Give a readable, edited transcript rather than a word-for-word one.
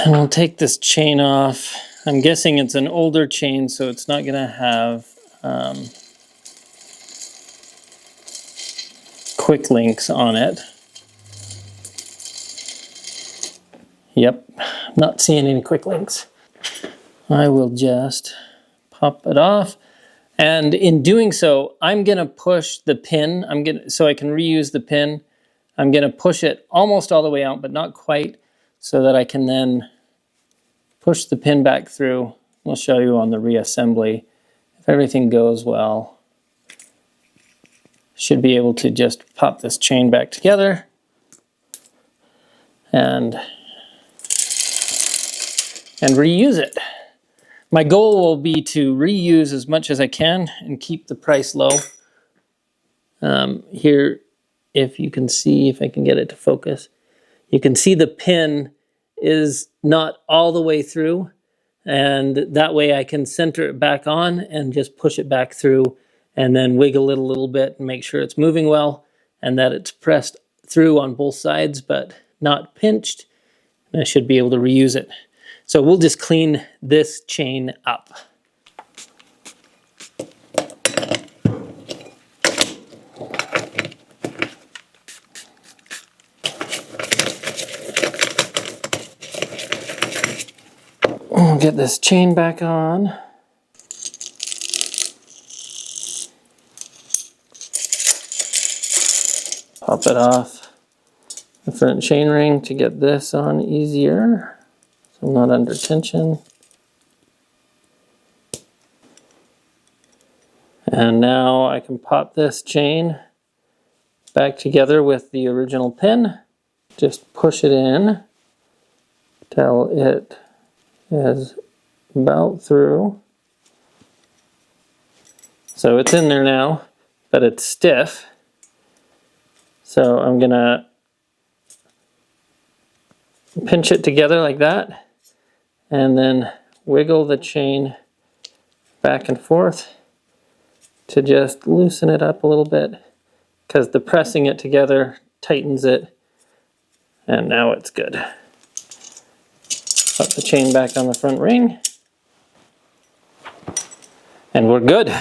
And we'll take this chain off. I'm guessing it's an older chain, so it's not going to have quick links on it. Yep, not seeing any quick links. I will just pop it off. And in doing so, I'm going to push the pin. So I can reuse the pin. I'm going to push it almost all the way out, but not quite, so that I can then push the pin back through. We'll show you on the reassembly. If everything goes well, should be able to just pop this chain back together and reuse it. My goal will be to reuse as much as I can and keep the price low. Here, if you can see, if I can get it to focus, you can see the pin is not all the way through, and that way I can center it back on and just push it back through and then wiggle it a little bit and make sure it's moving well and that it's pressed through on both sides but not pinched. And I should be able to reuse it. So we'll just clean this chain up. We'll get this chain back on. Pop it off the front chain ring to get this on easier, so I'm not under tension. And now I can pop this chain back together with the original pin. Just push it in till it is about through. So it's in there now, but it's stiff. So I'm gonna pinch it together like that and then wiggle the chain back and forth to just loosen it up a little bit, because the pressing it together tightens it, and now it's good. Put the chain back on the front ring and we're good.